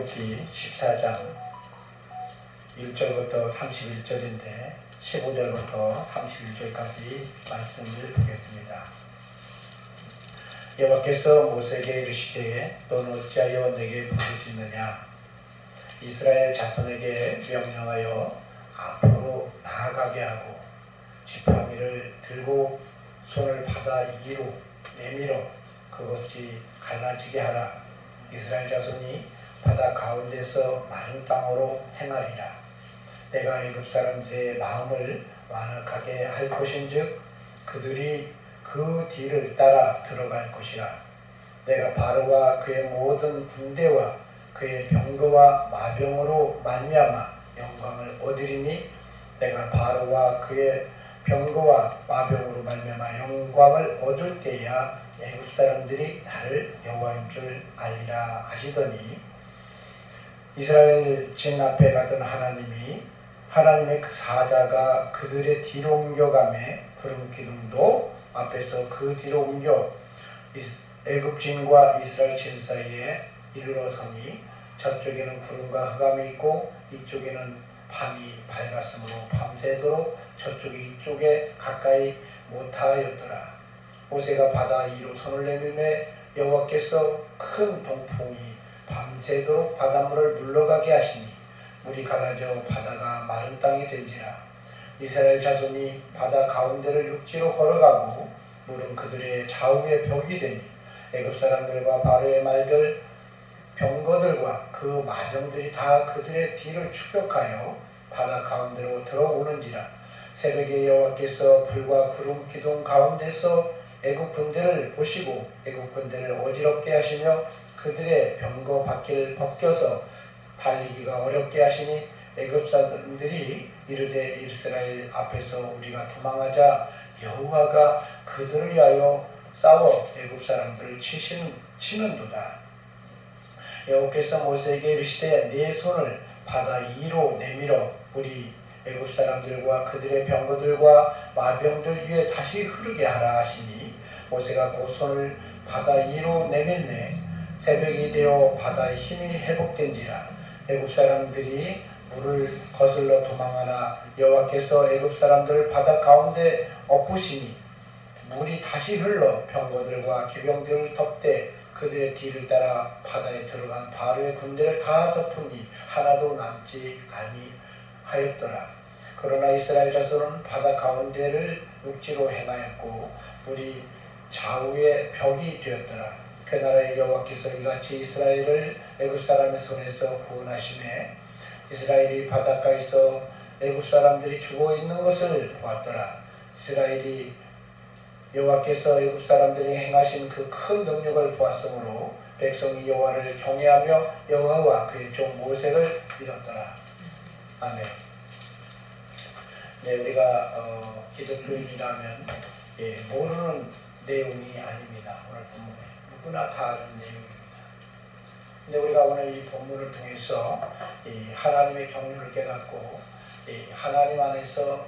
출애굽기 14장 1절부터 31절인데 15절부터 31절까지 말씀을 보겠습니다. 여호와께서 모세에게 이르시되 너는 어찌하여 내게 부르짖느냐. 이스라엘 자손에게 명령하여 앞으로 나아가게 하고 지팡이를 들고 손을 바다 위로 내밀어 그것이 갈라지게 하라. 이스라엘 자손이 바다 가운데서 마른 땅으로 행하리라. 내가 애굽 사람들의 마음을 완악하게 할 것인즉 그들이 그 뒤를 따라 들어갈 것이라. 내가 바로와 그의 모든 군대와 그의 병거와 마병으로 말미암아 영광을 얻으리니 내가 바로와 그의 병거와 마병으로 말미암아 영광을 얻을 때야 애굽 사람들이 나를 여호와인 줄 알리라 하시더니 이스라엘 진 앞에 가던 하나님의 그 사자가 그들의 뒤로 옮겨가매 구름 기둥도 앞에서 그 뒤로 옮겨 애굽 진과 이스라엘 진 사이에 이르러 서니 저쪽에는 구름과 흑암이 있고 이쪽에는 밤이 밝았으므로 밤새도록 저쪽이 이쪽에 가까이 못하였더라. 모세가 바다 위로 손을 내밀매 여호와께서 큰 동풍이 밤새도록 바닷물을 물러가게 하시니 물이 갈라져 바다가 마른 땅이 된지라. 이스라엘 자손이 바다 가운데를 육지로 걸어가고 물은 그들의 좌우에 벽이 되니 애굽 사람들과 바로의 말들 병거들과 그 마병들이 다 그들의 뒤를 추격하여 바다 가운데로 들어오는지라. 새벽에 여호와께서 불과 구름 기둥 가운데서 애굽 군대를 보시고 애굽 군대를 어지럽게 하시며 그들의 병거 바퀴를 벗겨서 달리기가 어렵게 하시니 애굽 사람들이 이르되 이스라엘 앞에서 우리가 도망하자 여호와가 그들을 위하여 싸워 애굽 사람들을 치는도다. 여호와께서 모세에게 이르시되 네 손을 바다 위로 내밀어 물이 애굽 사람들과 그들의 병거들과 마병들 위에 다시 흐르게 하라 하시니 모세가 그 손을 바다 위로 내밀매 새벽이 되어 바다의 힘이 회복된지라. 애굽 사람들이 물을 거슬러 도망하나 여호와께서 애굽 사람들을 바다 가운데 엎으시니 물이 다시 흘러 병거들과 기병들을 덮되 그들의 뒤를 따라 바다에 들어간 바로의 군대를 다 덮으니 하나도 남지 아니하였더라. 그러나 이스라엘 자손은 바다 가운데를 육지로 행하였고 물이 좌우에 벽이 되었더라. 그 나라의 여호와께서 이같이 이스라엘을 애굽 사람의 손에서 구원하시매 이스라엘이 바닷가에서 애굽 사람들이 죽어 있는 것을 보았더라. 이스라엘이 여호와께서 애굽 사람들이 행하신 그 큰 능력을 보았으므로 백성이 여호와를 경외하며 여호와와 그의 종 모세를 믿었더라. 아멘. 네, 우리가 기독교인이라면 모르는 내용이 아닙니다. 오늘 본문에 누구나 다 아는 내용입니다. 근데 우리가 오늘 이 본문을 통해서 이 하나님의 경륜을 깨닫고 이 하나님 안에서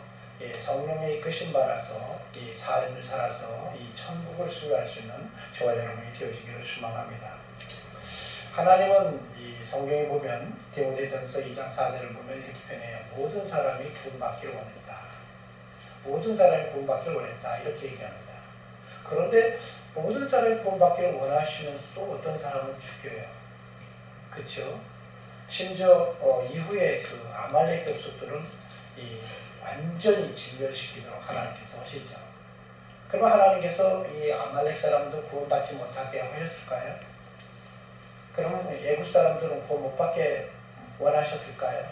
성령의 이끄심 받아서 이 삶을 살아서 이 천국을 수료할 수 있는 저와 여러분이 되어지기를 소망합니다. 하나님은 이 성경에 보면 디모데전서 2장 4절을 보면 이렇게 표현해요. 모든 사람이 구원받기를 원했다. 모든 사람이 구원받기를 원했다. 이렇게 얘기합니다. 그런데 모든 사람이 구원받기를 원하시면서 또 어떤 사람은 죽여요. 그렇죠? 심지어 이후에 그 아말렉 족속들은 완전히 진멸시키도록 하나님께서 하시죠. 그러면 하나님께서 이 아말렉 사람도 구원받지 못하게 하셨을까요? 그러면 애굽 사람들은 구원 못 받게 원하셨을까요?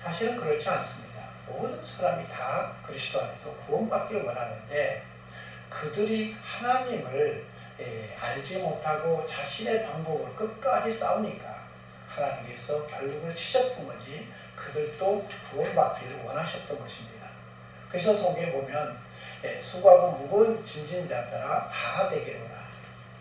사실은 그렇지 않습니다. 모든 사람이 다 그리스도 안에서 구원받기를 원하는데 그들이 하나님을 알지 못하고 자신의 방법으로 끝까지 싸우니까 하나님께서 결국은 치셨던 거지 그들도 구원받기를 원하셨던 것입니다. 그래서 성경에 보면 수고하고 무거운 짐진 자들아 다 되기를 원하라.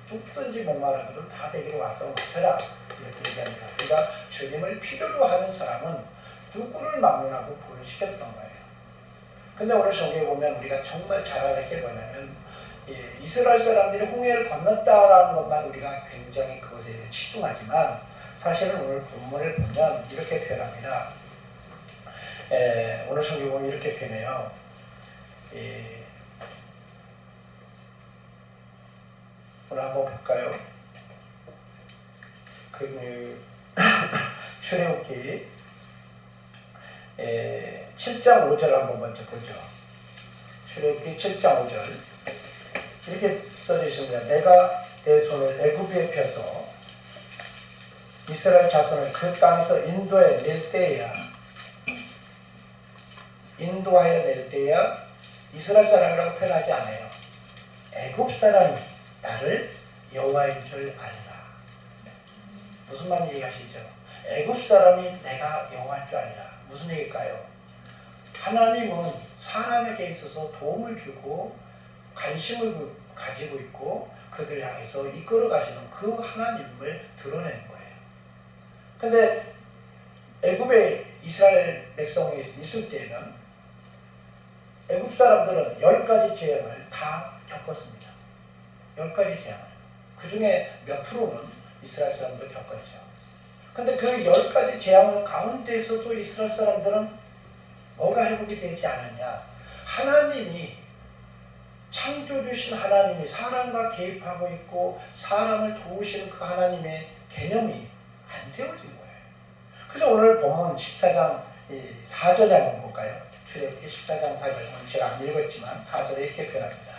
죽든지 목마르든 다 되기를 와서 맡아라. 이렇게 얘기합니다. 그러니까 주님을 필요로 하는 사람은 누구를 막론하고 구원시켰던 거예요. 근데 오늘 성경에 보면 우리가 정말 잘 알게 될 뭐냐면 이스라엘 사람들이 홍해를 건넜다라는 것만 우리가 굉장히 그것에 치중하지만 사실은 오늘 본문을 보면 이렇게 표현합니다. 오늘 성경 보면 이렇게 표현해요. 오늘 한번 볼까요? 출애굽기 7장 5절 한번 먼저 보죠. 출애굽기 7장 5절 이렇게 써져 있습니다. 내가 내 손을 애굽에 펴서 이스라엘 자손을 그 땅에서 인도하여 낼 때야 이스라엘 사람이라고 표현하지 않아요. 애굽 사람이 나를 여호와인 줄 알리라. 무슨 말 얘기하시죠? 애굽 사람이 내가 여호와인 줄 알리라. 무슨 얘기일까요? 하나님은 사람에게 있어서 도움을 주고 관심을 가지고 있고 그들 향해서 이끌어 가시는 그 하나님을 드러내는 거예요. 근데 애굽에 이스라엘 백성이 있을 때에는 애굽 사람들은 10가지 재앙을 다 겪었습니다. 10가지 재앙을. 그 중에 몇 프로는 이스라엘 사람도 겪었죠. 근데 그 10가지 재앙 가운데서도 이스라엘 사람들은 뭐가 회복이 되지 않았냐? 하나님이 창조주신 하나님이 사람과 개입하고 있고 사람을 도우시는 그 하나님의 개념이 안 세워진 거예요. 그래서 오늘 본문 14장 4절에 한번 볼까요? 출애굽기 14장 4절 제가 안 읽었지만 4절에 이렇게 표현합니다.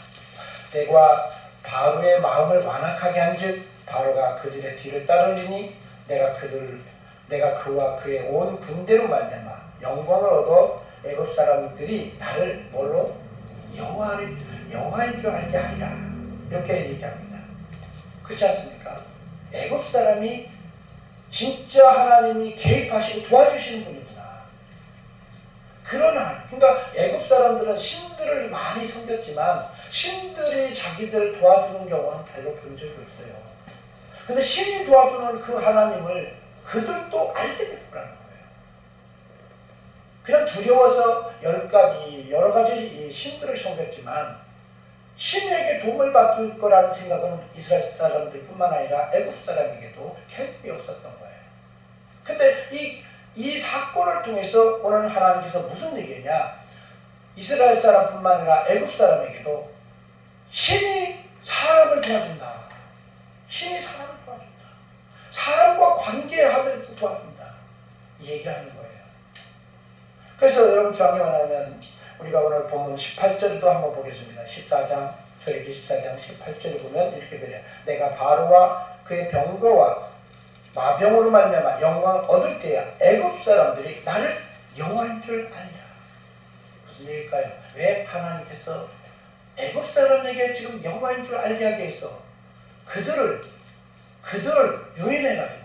내가 바로의 마음을 완악하게 한즉 바로가 그들의 뒤를 따르리니 내가 그와 그의 온 군대로 말미암아 영광을 얻어 애굽 사람들이 나를 뭘로 여호와인 줄 알게 하리라. 이렇게 얘기합니다. 그렇지 않습니까? 애굽 사람이 진짜 하나님이 개입하시고 도와주시는 분이구나. 그러나 그러니까 애굽 사람들은 신들을 많이 섬겼지만 신들이 자기들을 도와주는 경우는 별로 본 적이 없어요. 근데 신이 도와주는 그 하나님을 그들도 알게 됐구나는 거예요. 그냥 두려워서 여러 가지 신들을 섬겼지만 신에게 도움을 받을 거라는 생각은 이스라엘 사람들뿐만 아니라 애굽 사람에게도 결국이 없었던 거예요. 근데 이 사건을 통해서 오늘 하나님께서 무슨 얘기냐? 이스라엘 사람뿐만 아니라 애굽 사람에게도 신이 사람을 도와준다. 신이 사람을 도와준다. 사람과 관계하면서 도와준다. 이 얘기하는 거예요. 그래서 여러분 중요하면 우리가 오늘 본문 18절도 한번 보겠습니다. 14장, 출애굽기 14장 18절을 보면 이렇게 그래요. 내가 바로와 그의 병거와 마병으로 말미암아 영광 얻을 때야 애굽 사람들이 나를 여호와인 줄 알리라. 무슨 얘기일까요? 왜 하나님께서 애굽 사람에게 지금 여호와인 줄 알게 하게 해서 그들을 유인해가지고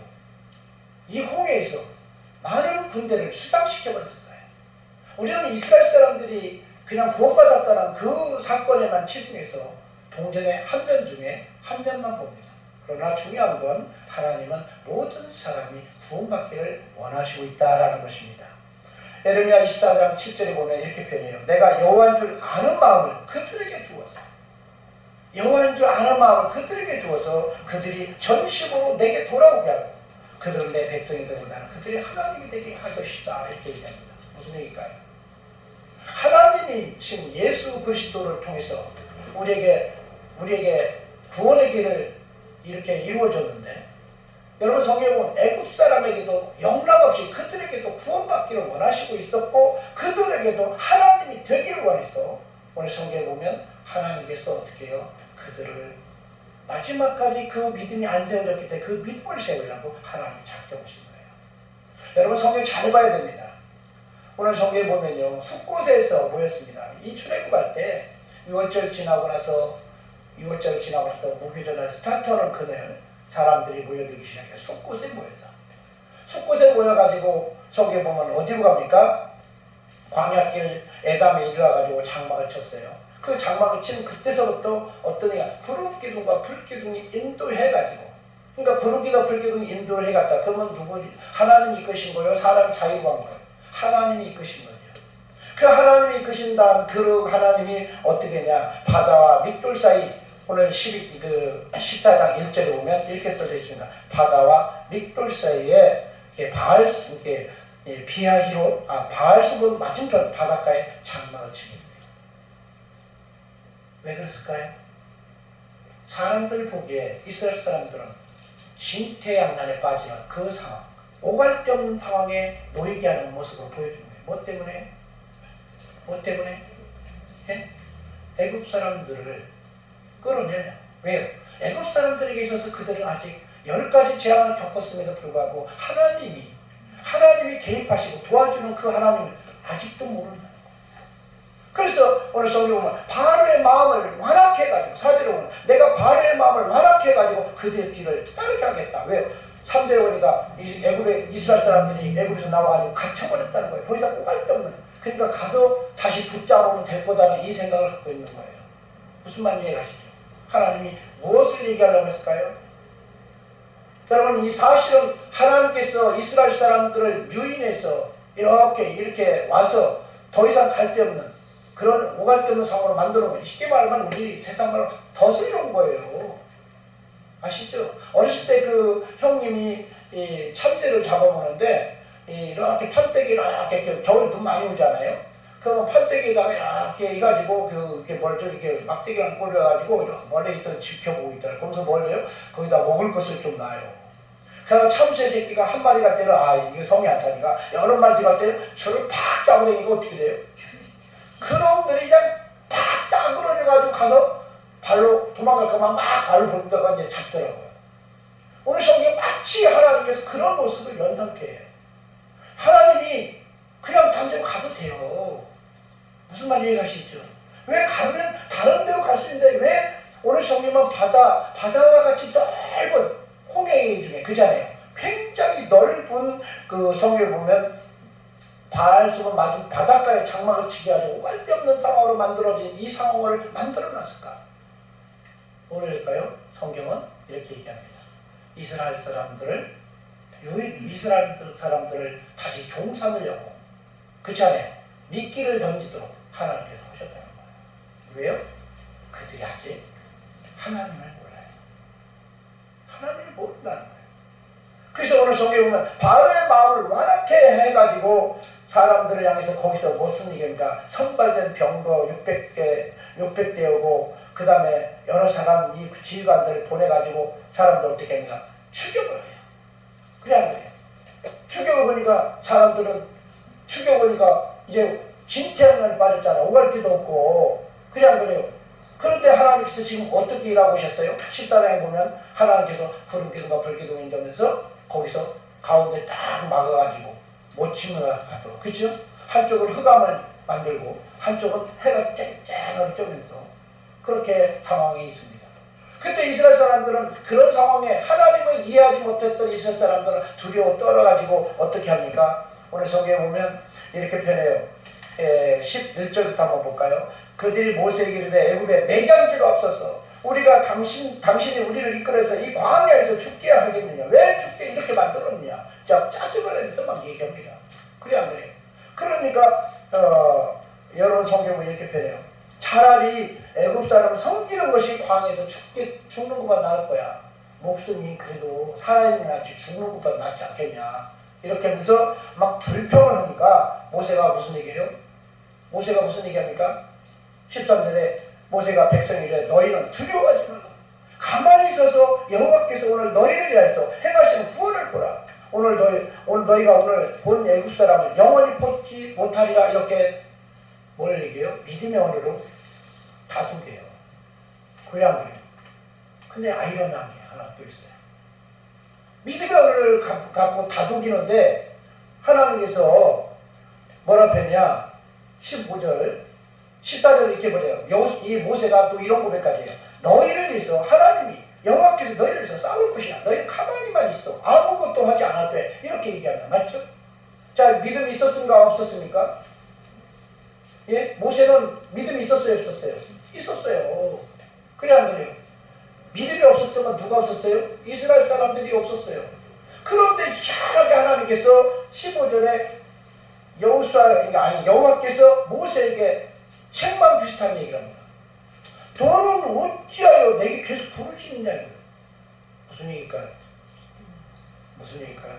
이 홍해에서 많은 군대를 수장시켜버렸을 거예요. 우리는 이스라엘 사람들이 그냥 구원받았다는 그 사건에만 치중해서 동전의 한 면 중에 한 면만 봅니다. 그러나 중요한 건 하나님은 모든 사람이 구원받기를 원하시고 있다라는 것입니다. 에레미야 24장 7절에 보면 이렇게 표현해요. 내가 여호와인 줄 아는 마음을 그들에게 주어서 여호와인 줄 아는 마음을 그들에게 주어서 그들이 전심으로 내게 돌아오게 하고 그들은 내 백성이 되고 나는 그들이 하나님이 되게 할 것이다. 이렇게 얘기합니다. 무슨 얘기일까요? 하나님이 지금 예수 그리스도를 통해서 우리에게 구원의 길을 이렇게 이루어졌는데 여러분 성경에 보면 애굽 사람에게도 영락없이 그들에게도 구원받기를 원하시고 있었고 그들에게도 하나님이 되기를 원해서 오늘 성경에 보면 하나님께서 어떻게 해요? 그들을 마지막까지 그 믿음이 안 세워졌기 때문에 그 믿음을 세우려고 하나님이 작정하신 거예요. 여러분 성경 잘 봐야 됩니다. 오늘 성경에 보면요. 숫곳에서 모였습니다. 이 출애굽할 때 6월절 지나고 나서 무교절날 스타터는 그날 사람들이 모여들기 시작해요. 숫곳에 모여서. 숫곳에 모여가지고 성경에 보면 어디로 갑니까? 광야길 에담에 이르러가지고 장막을 쳤어요. 그 장막을 치는 그때서부터 어떤 애가 구름기둥과 불기둥이 인도해가지고 그러니까 구름기둥과 불기둥이 인도를 해갔다. 그러면 하나님이 이끄신 거예요? 사람이 자유한 거예요? 하나님이 이끄신 거예요. 그 하나님이 이끄신 다음 그 하나님이 어떻게 했냐? 바다와 믹돌 사이 오늘 14장 1절에 보면 이렇게 써져 있습니다. 바다와 믹돌 사이에 바알숲은 맞은편 바닷가에 장막을 치고 있어요. 왜 그랬을까요? 사람들 보기에 이스라엘 사람들은 진퇴양난에 빠지는 그 상황, 오갈 데 없는 상황에 놓이게 하는 모습을 보여준 거예요. 뭐 때문에? 예? 애굽 사람들을 끌어내려. 왜요? 애굽 사람들에게 있어서 그들은 아직 10가지 재앙을 겪었음에도 불구하고 하나님이 개입하시고 도와주는 그 하나님을 아직도 모른다는 거예요. 그래서 오늘 성경에 보면 바로의 마음을 완악해가지고, 사절에 보면 내가 바로의 마음을 완악해가지고 그들의 뒤를 따르게 하겠다. 왜요? 3대 오니까 애굽의 이스라엘 사람들이 애굽에서 나와가지고 갇혀버렸다는 거예요. 더 이상 오갈 데 없는. 그러니까 가서 다시 붙잡으면 될 거다는 이 생각을 갖고 있는 거예요. 무슨 말인지 이해가시죠? 하나님이 무엇을 얘기하려고 했을까요? 여러분, 이 사실은 하나님께서 이스라엘 사람들을 유인해서 이렇게 와서 더 이상 갈 데 없는 그런 오갈 데 없는 상황으로 만드는 거예요. 쉽게 말하면 우리 세상 말로 덫을 놓은 거예요. 아시죠? 어렸을 때 그 형님이 이 참새를 잡아보는데 이렇게 판때기 이렇게 겨울에 눈 많이 오잖아요. 그러면 판때기에다가 이렇게 해가지고 이렇게 막대기랑 꽂아가지고 멀리서 지켜보고 있더라고요. 그러면서 뭘 해요? 거기다 먹을 것을 좀 놔요. 그래서 참새 새끼가 한 마리 갈 때는 이게 성이 안 타니까 여러 마리 갈 때는 줄을 팍 짜고 다니고 어떻게 돼요? 그놈들이 그냥 팍 짜그러져가지고 가서 발로 도망갈까봐 막 발로 밟다가 이제 잡더라고요. 오늘 성경에 마치 하나님께서 그런 모습을 연상케 해요. 하나님이 그냥 단대로 가도 돼요. 무슨 말인지 이해가시죠? 왜 가면 다른 데로 갈 수 있는데 왜 오늘 성경은 바다와 같이 넓은 홍해 중에 그잖아요. 굉장히 넓은 그 성경을 보면 바알숲은 맞은 바닷가에 장막을 치게 하고 오갈 데 없는 상황으로 만들어진 이 상황을 만들어놨을까? 오늘일까요? 성경은 이렇게 얘기합니다. 이스라엘 사람들을 다시 종 삼으려고 그렇잖아요. 미끼를 던지도록 하나님께서 하셨다는 거예요. 왜요? 그들이 아직 하나님을 몰라요. 하나님을 모른다는 거예요. 그래서 오늘 성경에 보면 바로의 마음을 완악해 해가지고 사람들을 향해서 거기서 무슨 얘기입니까? 선발된 병거 600대오고 그 다음에 여러 사람 이 지휘관들을 보내가지고 사람들 어떻게 합니까? 추격을 해요. 그래 안 그래요? 추격을 보니까 사람들은 이제 진퇴양난에 빠졌잖아요. 오갈 데도 없고. 그래 안 그래요? 그런데 하나님께서 지금 어떻게 일하고 계셨어요? 14장에 보면 하나님께서 구름기둥과 불기둥이 있다면서 거기서 가운데 딱 막아가지고 못 침몰하도록. 그렇죠? 한쪽은 흑암을 만들고 한쪽은 해가 쨍쨍하게 쪄면서 그렇게 상황이 있습니다. 그때 이스라엘 사람들은 그런 상황에 하나님을 이해하지 못했던 이스라엘 사람들은 두려워 떨어가지고 어떻게 합니까? 오늘 성경에 보면 이렇게 표현해요. 11절부터 한번 볼까요? 그들이 모세에게 이르되 애굽에 매장지가 없어서 우리가 당신이 우리를 이끌어서 이 광야에서 죽게 하겠느냐? 왜 죽게 이렇게 만들었느냐? 자, 짜증을 내면서 막 얘기합니다. 그래 안 그래요? 그러니까 여러분 성경은 이렇게 표현해요. 차라리 애굽 사람을 섬기는 것이 광야에서 죽는 것보다 나을 거야. 목숨이 그래도 살아있는 게 낫지 죽는 것보다 낫지 않겠냐. 이렇게 하면서 막 불평을 하니까 모세가 무슨 얘기해요? 모세가 무슨 얘기합니까? 13절에 모세가 백성에게 너희는 두려워하지 말라. 가만히 있어서 여호와께서 오늘 너희를 위하여서 행하시는 구원을 보라. 오늘 너희가 오늘 본 애굽 사람을 영원히 뽑지 못하리라. 이렇게 뭘 얘기해요? 믿음의 언어로 다독여요. 그래 안 그래요? 근데 아이러니한 게 하나 또 있어요. 믿음의 언어를 갖고 다독이는데 하나님께서 뭐라 했냐? 15절 14절 이렇게 보래요. 이 모세가 또 이런 고백까지 해요. 너희를 위해서 하나님이 여호와께서 너희를 위해서 싸울 것이야. 너희 가만히만 있어. 아무것도 하지 않아도 돼. 이렇게 얘기합니다. 맞죠? 자, 믿음이 있었습니까? 없었습니까? 예? 모세는 믿음이 있었어요? 없었어요? 있었어요. 그래 안 그래요? 믿음이 없었던 누가 없었어요? 이스라엘 사람들이 없었어요. 그런데 희한하게 하나님께서 15절에 여호와께서 모세에게 책망 비슷한 얘기를 합니다. 너는 어찌하여 내게 계속 부르짖느냐 이거예요. 무슨 얘기일까요? 무슨 얘기일까요?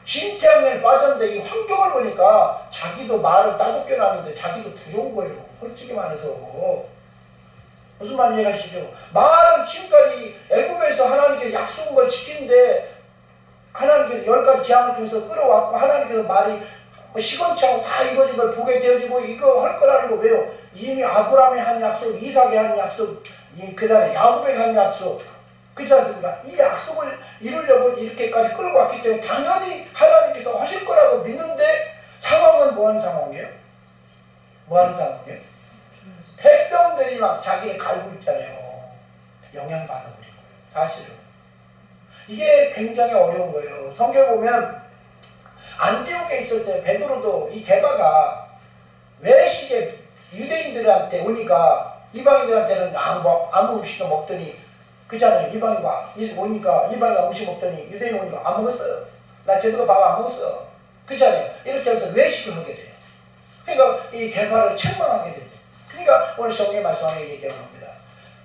진태양면에 빠졌는데 이 환경을 보니까 자기도 말을 따뜻게 놨는데 자기도 두려운 거예요. 솔직히만 해서. 무슨 말 이해하시죠? 말은 지금까지 애굽에서 하나님께서 약속한 걸 지키는데 하나님께서 10가지 재앙을 통해서 끌어왔고 하나님께서 말이 시건치 않고 다 이루어진 걸 보게 되어지고 이거 할 거라는 거 왜요? 이미 아브라함이 한 약속, 이삭이 한 약속, 그 다음에 야곱에게 한 약속, 그렇지 않습니까? 이 약속을 이루려고 이렇게까지 끌고 왔기 때문에 당연히 하나님께서 하실 거라고 믿는데 상황은 뭐하는 상황이에요? 뭐하는 상황이에요? 백성들이 막 자기를 갈고 있잖아요. 영향받아버린 거예요. 사실은. 이게 굉장히 어려운 거예요. 성경에 보면 안디옥에 있을 때 베드로도 이 게바가 외식에 유대인들한테 오니까 이방인들한테는 아무 음식도 먹더니 그잖아요. 이방인과 오니까 이방인과 음식 먹더니 유대인 오니까 안 먹었어요. 나 제대로 밥 안 먹었어. 그잖아요. 이렇게 해서 외식을 하게 돼요. 그러니까 이 게바를 책망하게 됩니다. 그러니까 오늘 성경에 말씀하는 얘기 때문입니다.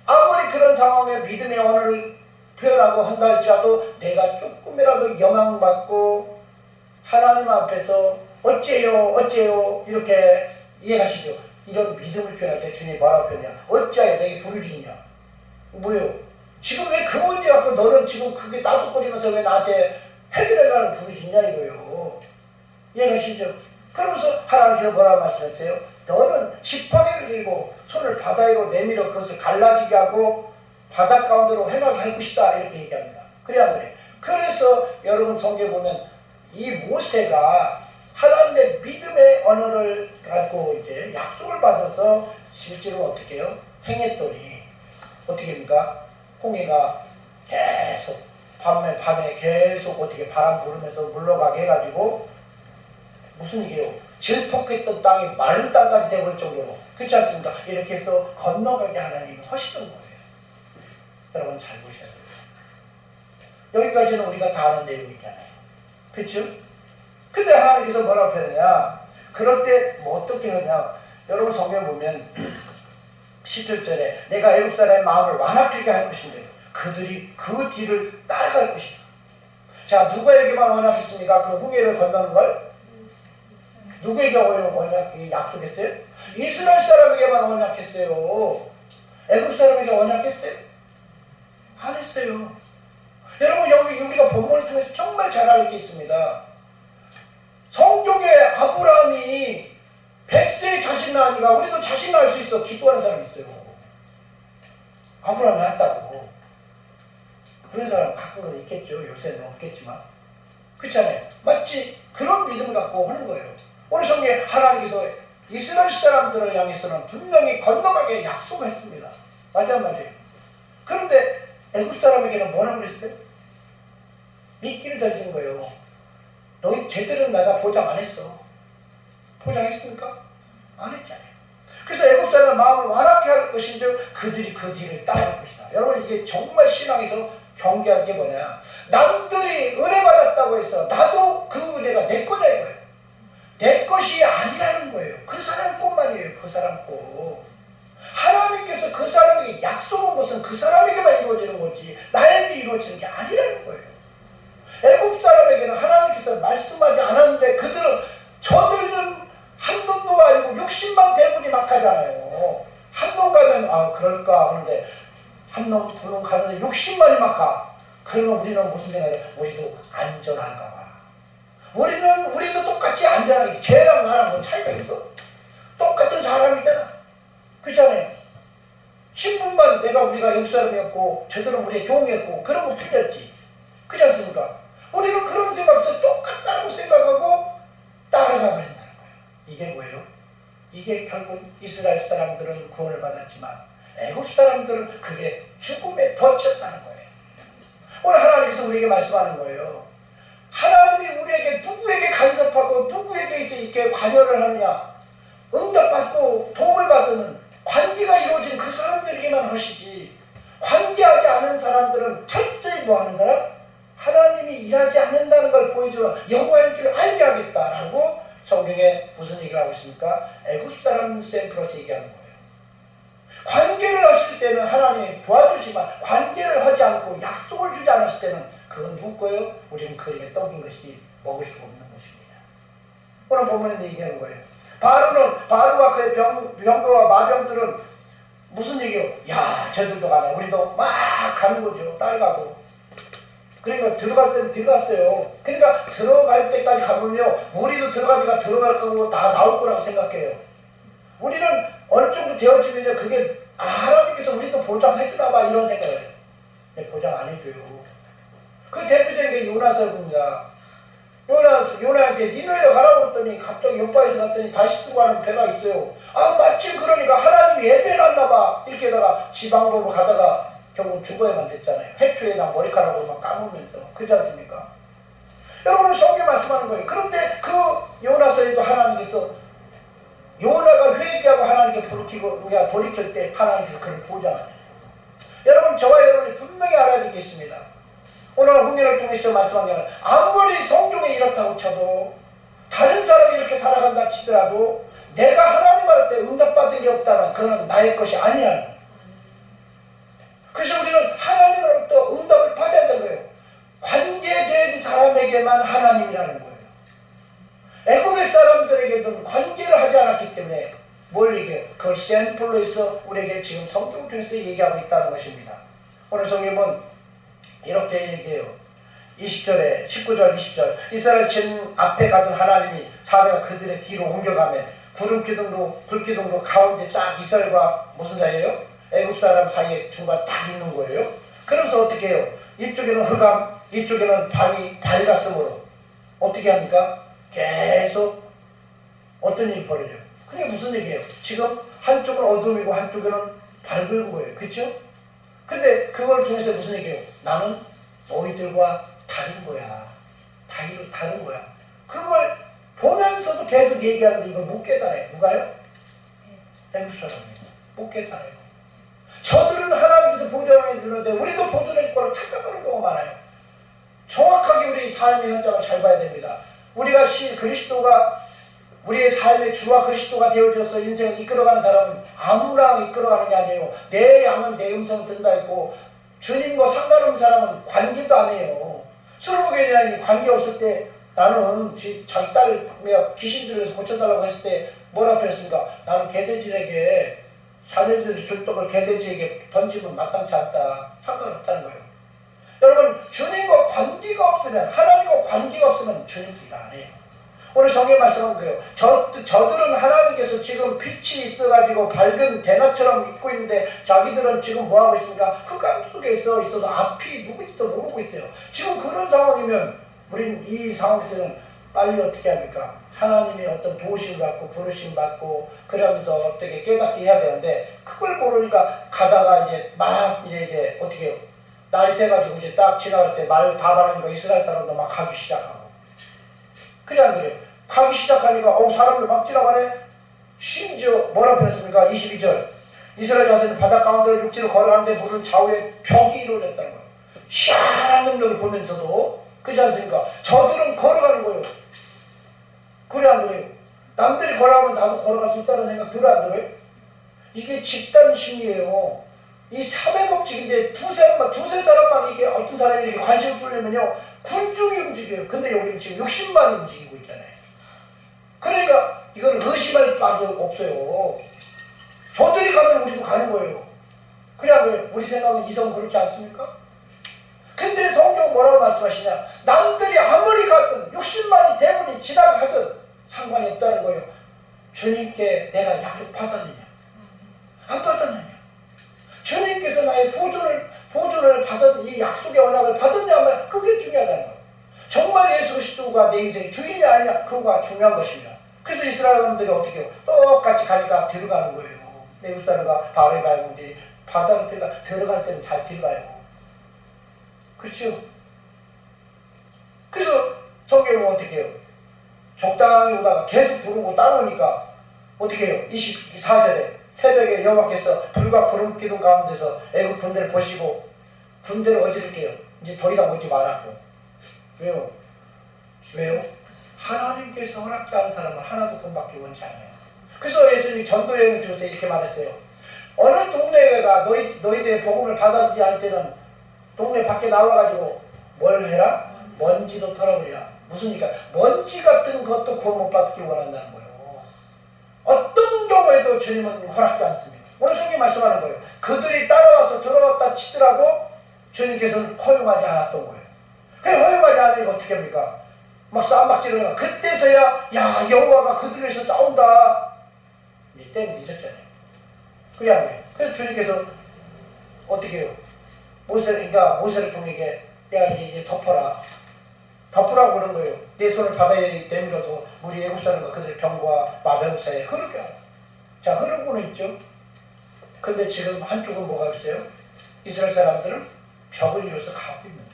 아무리 그런 상황에 믿음의 언어를 표현하고 한다 할지라도 내가 조금이라도 영향받고 하나님 앞에서 어째요 이렇게 이해하시죠? 이런 믿음을 표현할 때 주님이 뭐라고 표현해요? 어찌하여 내게 부르짖냐? 뭐예요? 지금 왜 그 문제 갖고 너는 지금 그게 따뜻거리면서 왜 나한테 해결하려고 부르짖냐 이거예요. 이해하시죠? 그러면서 하나님께서 뭐라고 말씀했어요? 너는 지팡이를 들고 손을 바다 위로 내밀어 그것을 갈라지게 하고 바다 가운데로 행하게 할 것이다 이렇게 얘기합니다. 그래 안 그래? 그래서 여러분 성경에 보면 이 모세가 하나님의 믿음의 언어를 갖고 이제 약속을 받아서 실제로 어떻게 해요? 행했더니 어떻게 합니까? 홍해가 계속 밤에 계속 어떻게 바람 부르면서 물러가게 해가지고 무슨 얘기예요? 질퍽했던 땅이 마른 땅까지 되어버릴 정도로 그렇지 않습니까? 이렇게 해서 건너가게 하나님이 하시던 거예요. 여러분 잘 보셔야 돼요. 여기까지는 우리가 다 아는 내용이잖아요. 그렇죠? 근데 하나님께서 뭐라고 표현하냐? 그럴 때 뭐 어떻게 하냐? 여러분 성경 보면 17절에 내가 애굽 사람의 마음을 완악하게 할 것인데 그들이 그 뒤를 따라갈 것이다. 자, 누구에게만 언약했습니까? 그 홍해를 건너는 걸? 누구에게 약속했어요? 이스라엘 사람에게만 언약했어요. 애굽 사람에게 언약했어요? 안 했어요. 여러분 여기 우리가 본문을 통해서 정말 잘 알 게 있습니다. 성경에 아브라함이 100세의 자신 낳으니까 우리도 자신 낳을 수 있어. 기도하는 사람이 있어요. 아브라함이 낳았다고. 그런 사람 가끔은 있겠죠. 요새는 없겠지만. 그렇잖아요. 마치 그런 믿음을 갖고 하는 거예요. 오늘 성경에 하나님께서 이스라엘 사람들을 향해서는 분명히 건너가게 약속했습니다. 맞단 말이에요. 그런데 애굽 사람에게는 뭐라고 그랬어요? 미끼를 던진 거예요. 너희 제대로 내가 보장 안 했어. 보장했습니까? 안 했잖아요. 그래서 애굽 사람의 마음을 완악해 할 것인즉 그들이 그 뒤를 따를 것이다. 여러분 이게 정말 신앙에서 경계할 게 뭐냐? 남들이 은혜 받았다고 해서 나도 그 은혜가 내 거다 이거예요. 내 것이 아니라는 거예요. 그 사람뿐만이에요. 그 사람 거. 하나님께서 그 사람에게 약속한 것은 그 사람에게만 이루어지는 거지 나에게 이루어지는 게 아니라는 거예요. 애굽 사람에게는 하나님께서 말씀하지 않았는데 그들은 저들은 한놈도 아니고 60만 대군이 막 가잖아요. 한 놈 가면 그럴까 하는데 한 놈, 두 놈 가는데 60만이 막 가. 그러면 우리는 무슨 생각이에요? 우리도 안전할까 봐. 우리도 똑같이 안전하게. 쟤랑 나랑 뭐 차이가 있어? 똑같은 사람이잖아. 그렇잖아요. 신분만 우리가 영국 사람이었고 저들은 우리의 종이었고 그런 거 틀렸지. 그렇지 않습니까? 우리는 그런 생각에서 똑같다고 생각하고 따라가 버린다는 거예요. 이게 뭐예요? 이게 결국 이스라엘 사람들은 구원을 받았지만 애굽 사람들은 그게 죽음에 덧쳤다는 거예요. 오늘 하나님께서 우리에게 말씀하는 거예요. 하나님이 우리에게 누구에게 간섭하고 누구에게 이렇게 관여를 하느냐? 응답받고 도움을 받는 관계가 이루어진 그 사람들에게만 하시지 관계하지 않은 사람들은 철저히 뭐 하는 사람? 하나님이 일하지 않는다는 걸 보여주는 영화인 줄 알게 하겠다라고 성경에 무슨 얘기를 하고 있습니까? 애굽 사람 샘플로서 얘기하는 거예요. 때는 하나님이 도와주지만 관계를 하지 않고 약속을 주지 않았을 때는 그건 누구 거예요? 우리는 그림에 떡인 것이 먹을 수가 없는 것입니다. 오늘 본문에 얘기하는 거예요. 바로와 그의 병거와 마병들은 무슨 얘기요? 야, 저들도 가네. 우리도 막 가는 거죠. 따라가고. 그러니까 들어갈 때는 들어갔어요. 그러니까 들어갈 때까지 가면요, 우리도 들어갈 거고 다 나올 거라고 생각해요. 우리는 어느 정도 되어지면요, 그게 하나님께서 우리도 보장해주나 봐 이런 생각을 해요. 보장 안 해줘요. 그 대표적인 게 요나서입니다. 요나한테 니네로 가라고 했더니 갑자기 옆바에서 갔더니 다시 쓰고 가는 배가 있어요. 마침 그러니까 하나님이 예배를 봐 이렇게다가 지방으로 가다가 결국 죽어야만 됐잖아요. 해초에다 머리카락으로 막 감으면서. 그렇지 않습니까? 여러분은 성경 말씀하는 거예요. 그런데 그 요나서에도 하나님께서 요나가 회개하고 하나님께 돌이킬 때 하나님께서 그를 보장하네요. 여러분, 저와 여러분이 분명히 알아야 되겠습니다. 오늘 훈련을 통해서 말씀한 게 아무리 성경에 이렇다고 쳐도 다른 사람이 이렇게 살아간다 치더라도 내가 하나님 할 때 응답받은 게 없다면 그건 나의 것이 아니라는 거예요. 그래서 우리는 하나님으로부터 응답을 받아야 되는 거예요. 관계된 사람에게만 하나님이라는 거예요. 애굽의 사람들에게도 관계를 하지 않았기 때문에 뭘 얘기해요? 그걸 샘플로 해서 우리에게 지금 성경을 통해서 얘기하고 있다는 것입니다. 오늘 성경은 이렇게 얘기해요. 20절에 19절 20절 이스라엘 진 앞에 가던 하나님이 사대가 그들의 뒤로 옮겨가면 구름기둥으로 불기둥으로 가운데 딱 이스라엘과 무슨 사이예요? 애굽 사람 사이에 중간 딱 있는 거예요. 그러면서 어떻게 해요? 이쪽에는 흑암, 이쪽에는 밤이 밝았으므로 어떻게 합니까? 계속 어떤 일이 벌어져요? 그게 무슨 얘기예요? 지금 한쪽은 어둠이고 한쪽에는 밝은 거예요. 그렇죠? 근데 그걸 통해서 무슨 얘기예요? 나는 너희들과 다른 거야. 다른 거야. 그걸 보면서도 계속 얘기하는데 이걸 못 깨달아요. 누가요? 애국 사람이에요. 못 깨달아요. 저들은 하나님께서 보존해 주는데 우리도 보존해 줄 거를 착각하는 경우가 많아요. 정확하게 우리 삶의 현장을 잘 봐야 됩니다. 우리가 그리스도가 우리의 삶의 주와 그리스도가 되어져서 인생을 이끌어가는 사람은 아무나 이끌어가는 게 아니에요. 내 양은 내 음성을 듣는다 했고 주님과 상관없는 사람은 관계도 안 해요. 솔로몬이 관계 없을 때 나는 자기 딸 귀신 들려서 고쳐달라고 했을 때 뭐라고 했습니까? 나는 개돼지에게 자녀들이 줄 떡을 개돼지에게 던지면 마땅치 않다. 상관없다는 거예요. 여러분, 주님과 관계가 없으면, 하나님과 관계가 없으면 주님도 일 안 해요. 오늘 성경 말씀은 그래요. 저들은 하나님께서 지금 빛이 있어가지고 밝은 대낮처럼 있고 있는데 자기들은 지금 뭐하고 있습니까? 흑암 속에 있어도 앞이 누구지도 모르고 있어요. 지금 그런 상황이면 우리는 이 상황에서는 빨리 어떻게 합니까? 하나님의 어떤 도우심 받고 부르심 받고 그러면서 어떻게 깨닫게 해야 되는데 그걸 모르니까 가다가 이제 어떻게 해요? 날이 새가지고 이제 딱 지나갈 때 말 다 바르니까 이스라엘 사람도 막 가기 시작하고 그래 안 그래요? 가기 시작하니까 사람들 막 지나가네. 심지어 뭐라고 했습니까? 22절 이스라엘 자손이 바다 가운데를 육지로 걸어가는데 물은 좌우에 벽이 이루어졌다는 거예요. 희한한 능력을 보면서도 그렇지 않습니까? 저들은 걸어가는 거예요. 그래 안 그래요? 남들이 걸어가면 나도 걸어갈 수 있다는 생각 들어 안 들어요? 이게 집단 심리예요. 이 사회법칙인데 두세 사람만 이게 어떤 사람이 이렇게 관심을 쏠려면요 군중이 움직여요. 근데 여기는 지금 60만이 움직이고 있잖아요. 그러니까 이건 의심할 수밖에 없어요. 저들이 가면 우리도 가는 거예요. 그래 안 그래요? 우리 생각은 이성은 그렇지 않습니까? 근데 성경은 뭐라고 말씀하시냐? 남들이 아무리 가든 60만이 대문이 지나가든 상관이 없다는 거예요. 주님께 내가 약속 받았느냐? 안 받았느냐? 주님께서 나의 보존을 받은 이 약속의 언약을 받았냐 하면 그게 중요하다는 거예요. 정말 예수 그리스도가 내 인생의 주인이 아니냐? 그거가 중요한 것입니다. 그래서 이스라엘 사람들이 어떻게 해요? 똑같이 가니까 들어가는 거예요. 애굽 사람과 바울의 발군들이 바다로 들어갈 때는 잘 들어가요. 그렇죠? 그래서 성경은 어떻게 해요? 적당히 오다가 계속 부르고 따라오니까 어떻게 해요? 24절에 새벽에 여호와께서 불과 구름 기둥 가운데서 애굽 군대를 보시고 군대를 어지를게요. 이제 더 이상 오지 말라고. 왜요? 하나님께서 허락지 않은 사람은 하나도 구원받기 원치 않아요. 그래서 예수님이 전도여행을 통해서 이렇게 말했어요. 어느 동네가 너희들의 복음을 받아들이지 않을 때는 동네 밖에 나와가지고 뭘 해라? 먼지도 털어버리라. 무슨 얘기야? 먼지 같은 것도 구원 못 받기 원한다는 거예요. 어떤 경우에도 주님은 허락지 않습니다. 오늘 성경 말씀하는 거예요. 그들이 따라와서 들어갔다 치더라도 주님께서는 허용하지 않았던 거예요. 그 허용하지 않으니까 어떻게 합니까? 막 싸움박질을 해요. 그때서야 야 여호와가 그들에서 싸운다. 이때는 늦었잖아요. 그래 안 돼요. 그래서 주님께서 어떻게 해요? 모세를 통해 야 이제 덮어라. 덮으라고 그런 거예요. 내 손을 바다에 내밀어도 물이 애굽 사람과 그들의 병과 마병 사이에 흐르게 하라. 자, 흐르고는 있죠. 근데 지금 한쪽은 뭐가 있어요? 이스라엘 사람들은 벽을 이뤄서 가고 있는 거예요.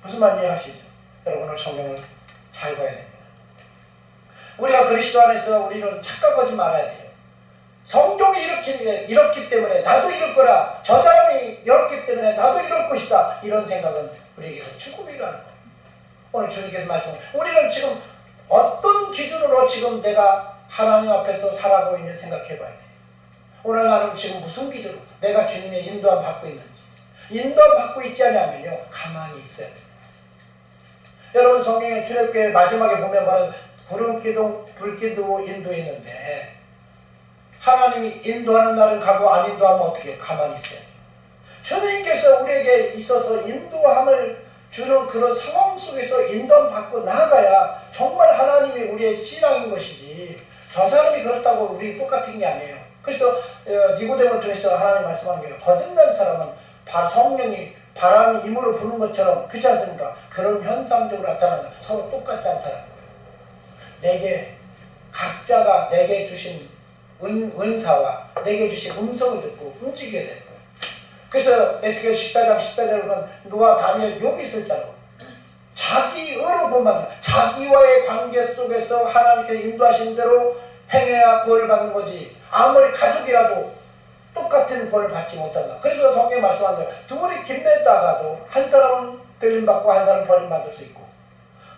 무슨 말인지 아시죠? 여러분 오늘 성경을 잘 봐야 됩니다. 우리가 그리스도 안에서 우리는 착각하지 말아야 돼요. 성경이 이렇기 때문에 나도 이럴 거라. 저 사람이 이렇기 때문에 나도 이럴 것이다. 이런 생각은 우리에게서 죽음이라는 거예요. 오늘 주님께서 말씀하신 우리는 지금 어떤 기준으로 지금 내가 하나님 앞에서 살아가고 있는지 생각해 봐야 돼요. 오늘 나는 지금 무슨 기준으로 내가 주님의 인도함 받고 있는지. 인도함 받고 있지 않으면요 가만히 있어야 돼요. 여러분 성경에 출애굽기 마지막에 보면 말은 구름기둥 불기둥 인도했는데 하나님이 인도하는 날은 가고 안 인도하면 어떻게 해요? 가만히 있어요. 주님께서 우리에게 있어서 인도함을 주는 그런 상황 속에서 인도함 받고 나아가야 정말 하나님이 우리의 신앙인 것이지 저 사람이 그렇다고 우리 똑같은 게 아니에요. 그래서 니고데모를 통해서 하나님 말씀한 게 거듭난 사람은 성령이 바람이 임으로 부는 것처럼 그렇지 않습니까? 그런 현상적으로 나타나는 서로 똑같지 않다는 거예요. 내게 각자가 내게 주신 은사와 내게 주신 음성을 듣고 움직여야 되는 거예요. 그래서 에스겔 14장 14절에 보면 노아, 다니엘, 욥이 있었잖아요. 자기 의로 보면 자기와의 관계 속에서 하나님께서 인도하신 대로 행해야 구원을 받는 거지 아무리 가족이라도 똑같은 구원을 받지 못한다. 그래서 성경에 말씀한 거예요. 둘이 김매다가도 한 사람은 들림받고 한 사람은 버림받을 수 있고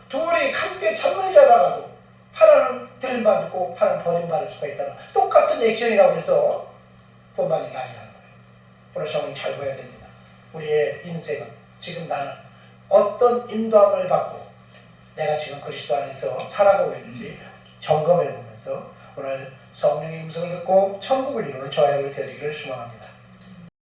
둘이 함께 잠을 자다가도 하나는 들림받고 하나는 버림받을 수가 있다는 똑같은 액션이라고 해서 구원받는 게 아니라는 거예요. 오늘 성경 잘 봐야 됩니다. 우리의 인생은 지금 나는 어떤 인도함을 받고 내가 지금 그리스도 안에서 살아가고 있는지 점검해 보면서 오늘 성령의 음성을 듣고 천국을 이루는 저와 여러분이 되기를 소망합니다.